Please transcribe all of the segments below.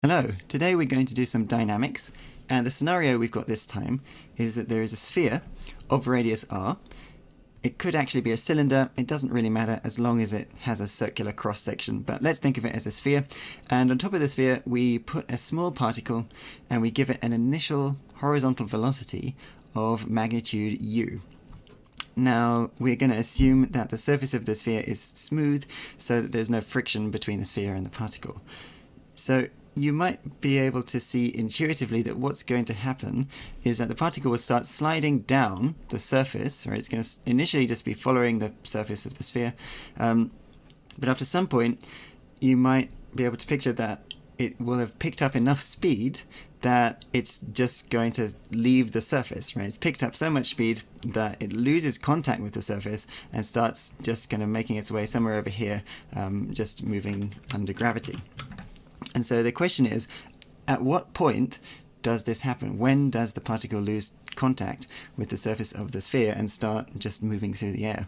Hello, today we're going to do some dynamics, and the scenario we've got this time is that there is a sphere of radius r. It could actually be a cylinder, it doesn't really matter as long as it has a circular cross-section, but let's think of it as a sphere, and on top of the sphere we put a small particle and we give it an initial horizontal velocity of magnitude u. Now we're going to assume that the surface of the sphere is smooth so that there's no friction between the sphere and the particle. So you might be able to see intuitively that what's going to happen is that the particle will start sliding down the surface, right? It's going to initially just be following the surface of the sphere, but after some point you might be able to picture that it will have picked up enough speed that it's just going to leave the surface, right? It's picked up so much speed that it loses contact with the surface and starts just kind of making its way somewhere over here, just moving under gravity. And so the question is, at what point does this happen? When does the particle lose contact with the surface of the sphere and start just moving through the air?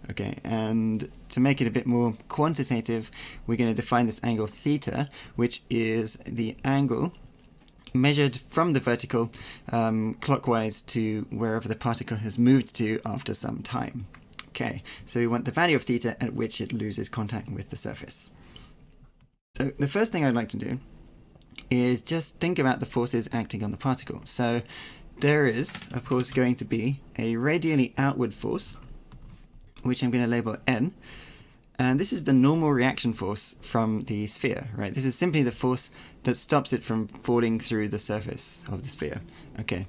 Okay, and to make it a bit more quantitative, we're going to define this angle theta, which is the angle measured from the vertical clockwise to wherever the particle has moved to after some time. Okay, so we want the value of theta at which it loses contact with the surface. So the first thing I'd like to do is just think about the forces acting on the particle. So there is, of course, going to be a radially outward force, which I'm going to label N, and this is the normal reaction force from the sphere, right? This is simply the force that stops it from falling through the surface of the sphere. Okay,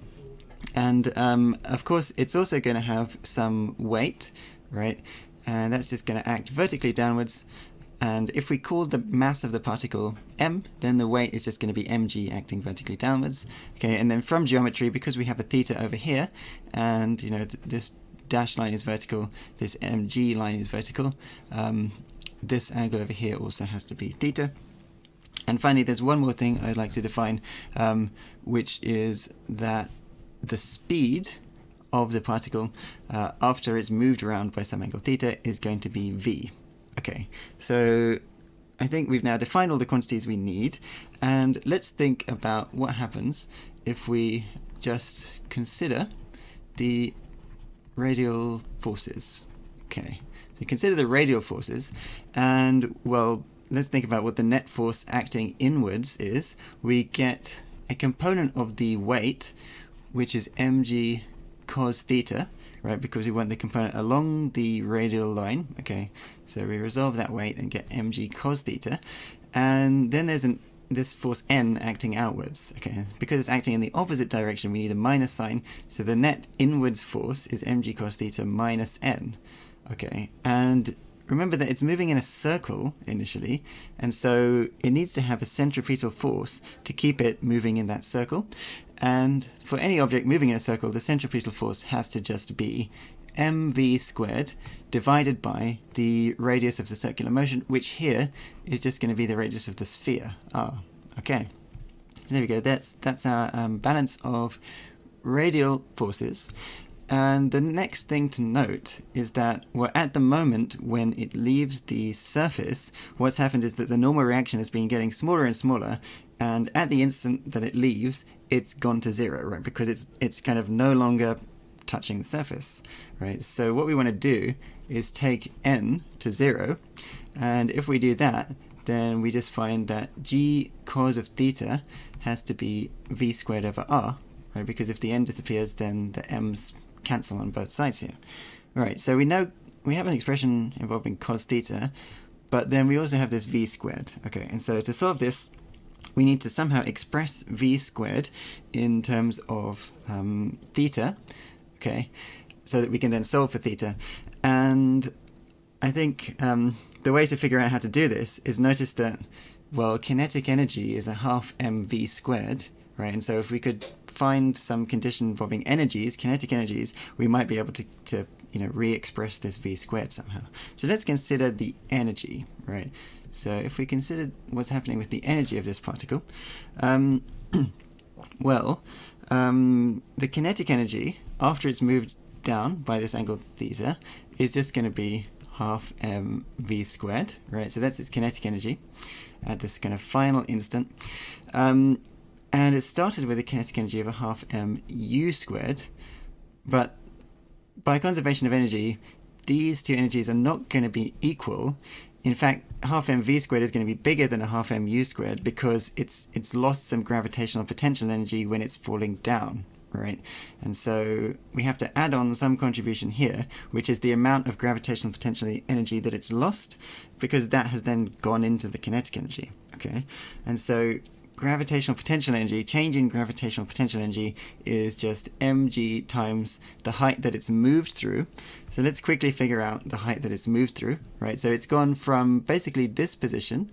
and of course it's also going to have some weight, right? And that's just going to act vertically downwards. And if we call the mass of the particle m, then the weight is just going to be mg acting vertically downwards. Okay, and then from geometry, because we have a theta over here, and you know this dashed line is vertical, this mg line is vertical, this angle over here also has to be theta. And finally, there's one more thing I'd like to define, which is that the speed of the particle after it's moved around by some angle theta is going to be v. Okay, so I think we've now defined all the quantities we need, and let's think about what happens if we just consider the radial forces. Okay, so consider the radial forces, and well, let's think about what the net force acting inwards is. We get a component of the weight, which is mg cos theta, right, because we want the component along the radial line. Okay, so we resolve that weight and get mg cos theta, and then there's this force N acting outwards. Okay, because it's acting in the opposite direction, we need a minus sign, so the net inwards force is mg cos theta minus N. Okay, and remember that it's moving in a circle initially, and so it needs to have a centripetal force to keep it moving in that circle. And for any object moving in a circle, the centripetal force has to just be mv squared divided by the radius of the circular motion, which here is just going to be the radius of the sphere, r. Okay, so there we go. That's our balance of radial forces. And the next thing to note is that, well, at the moment when it leaves the surface, what's happened is that the normal reaction has been getting smaller and smaller, and at the instant that it leaves, it's gone to zero, right? Because it's kind of no longer touching the surface, right? So what we want to do is take n to 0, and if we do that, then we just find that g cos of theta has to be v squared over r, right? Because if the n disappears, then the m's cancel on both sides here. Right, so we know we have an expression involving cos theta, but then we also have this v squared. Okay, and so to solve this, we need to somehow express v squared in terms of theta, okay, so that we can then solve for theta. And I think the way to figure out how to do this is notice that, well, kinetic energy is a half mv squared, right? And so if we could find some condition involving energies, kinetic energies, we might be able to re-express this v squared somehow. So let's consider the energy, right? So if we consider what's happening with the energy of this particle, well, the kinetic energy, after it's moved down by this angle theta, is just going to be half mv squared, right? So that's its kinetic energy at this kind of final instant. And it started with a kinetic energy of a half mu squared, but by conservation of energy, these two energies are not going to be equal. In fact, half mv squared is going to be bigger than a half mu squared because it's lost some gravitational potential energy when it's falling down, right? And so we have to add on some contribution here, which is the amount of gravitational potential energy that it's lost, because that has then gone into the kinetic energy, okay? And so gravitational potential energy, change in gravitational potential energy, is just mg times the height that it's moved through. So let's quickly figure out the height that it's moved through, right? So it's gone from basically this position,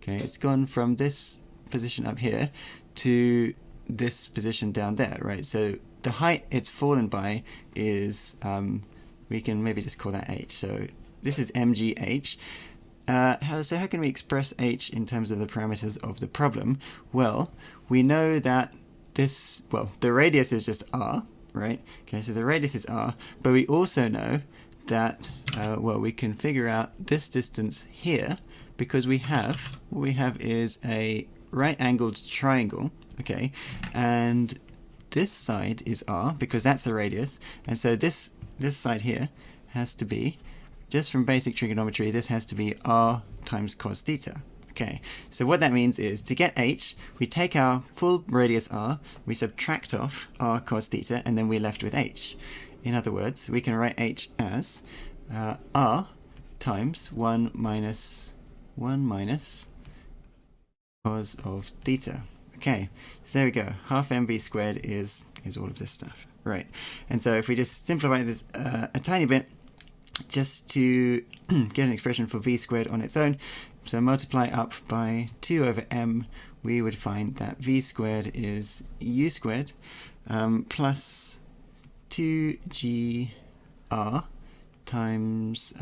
okay, it's gone from this position up here to this position down there, right? So the height it's fallen by is, we can maybe just call that h. So this is mgh. So how can we express h in terms of the parameters of the problem? Well, we know that the radius is just r, right? Okay, so the radius is r, but we also know that, we can figure out this distance here because what we have is a right-angled triangle, okay? And this side is r because that's the radius, and so this side here has to be, just from basic trigonometry, this has to be r times cos theta. Okay, so what that means is to get h, we take our full radius r, we subtract off r cos theta, and then we're left with h. In other words, we can write h as r times 1 minus cos of theta. Okay, so there we go. Half mv squared is all of this stuff, right? And so if we just simplify this a tiny bit, just to get an expression for v squared on its own, so multiply up by 2 over m, we would find that v squared is u squared plus 2gr times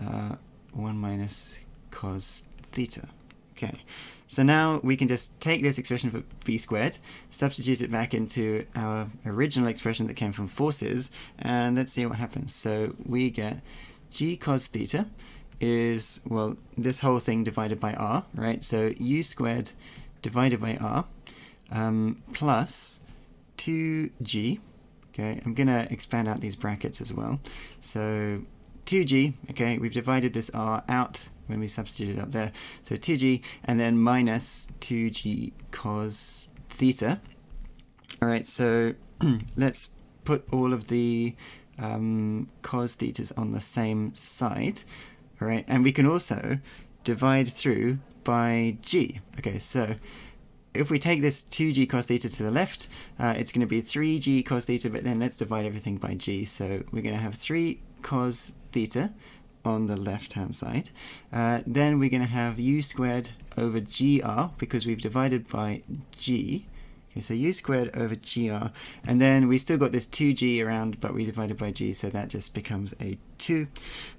1 minus cos theta. Okay, so now we can just take this expression for v squared, substitute it back into our original expression that came from forces, and let's see what happens. So we get g cos theta is, well, this whole thing divided by r, right? So u squared divided by r plus 2g. Okay, I'm going to expand out these brackets as well. So 2g, okay, we've divided this r out when we substitute it up there. So 2g, and then minus 2g cos theta. All right, so let's put all of the cos thetas on the same side, all right, and we can also divide through by g. Okay, so if we take this 2g cos theta to the left, it's going to be 3g cos theta, but then let's divide everything by g. So we're going to have 3 cos theta on the left hand side. Then we're going to have u squared over gr because we've divided by g. Okay, so u squared over gr, and then we still got this 2g around, but we divided by g, so that just becomes a 2.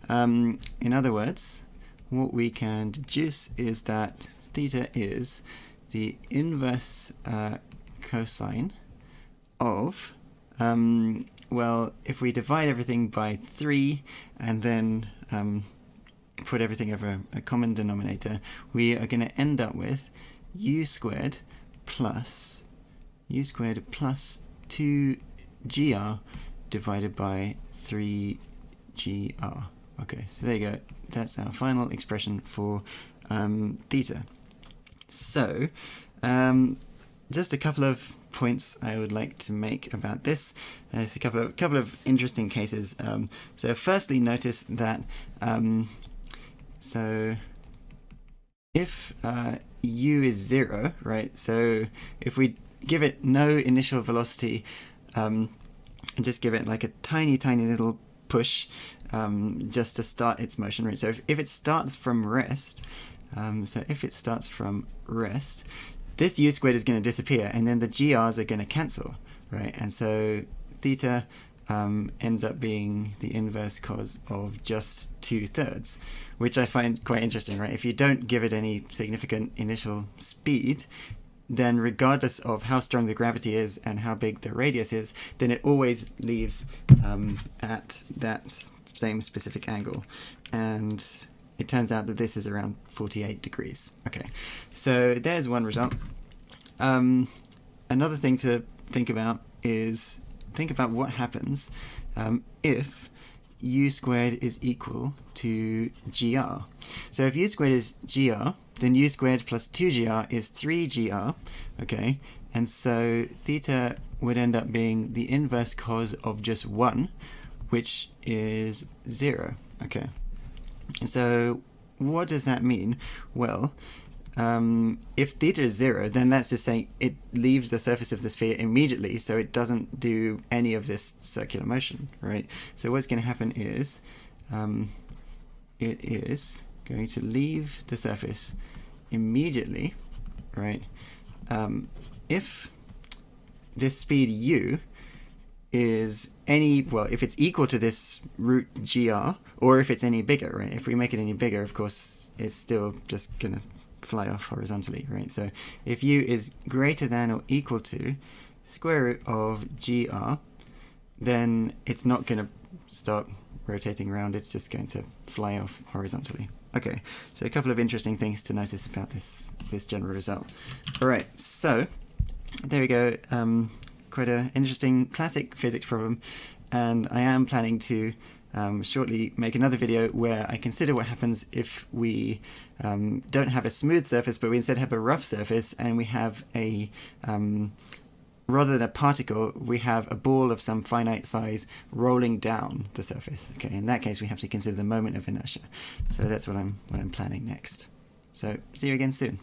In other words, what we can deduce is that theta is the inverse cosine of, if we divide everything by 3 and then put everything over a common denominator, we are going to end up with u squared plus 2gr divided by 3gr. Okay, so there you go. That's our final expression for theta. So, just a couple of points I would like to make about this. There's a couple of interesting cases. So firstly, notice that so if u is 0, right? So if we give it no initial velocity and just give it like a tiny little push just to start its motion, right? So if it starts from rest, this u squared is going to disappear, and then the grs are going to cancel, right? And so theta ends up being the inverse cos of just 2/3, which I find quite interesting, right? If you don't give it any significant initial speed, then regardless of how strong the gravity is and how big the radius is, then it always leaves at that same specific angle, and it turns out that this is around 48 degrees. Okay, so there's one result. Another thing to think about is what happens if u squared is equal to gr. So if u squared is gr, then u squared plus 2gr is 3gr, okay? And so theta would end up being the inverse cos of just 1, which is 0, okay? And so what does that mean? Well, if theta is 0, then that's just saying it leaves the surface of the sphere immediately, so it doesn't do any of this circular motion, right? So what's going to happen is it is going to leave the surface immediately, right? If this speed u is if it's equal to this root gr, or if it's any bigger, right? If we make it any bigger, of course, it's still just going to fly off horizontally, right? So if u is greater than or equal to square root of gr, then it's not going to start rotating around, it's just going to fly off horizontally. Okay, so a couple of interesting things to notice about this general result. Alright, so there we go. Quite an interesting classic physics problem, and I am planning to shortly make another video where I consider what happens if we don't have a smooth surface, but we instead have a rough surface, and we have a rather than a particle, we have a ball of some finite size rolling down the surface. Okay, in that case we have to consider the moment of inertia. So that's what I'm planning next. So see you again soon.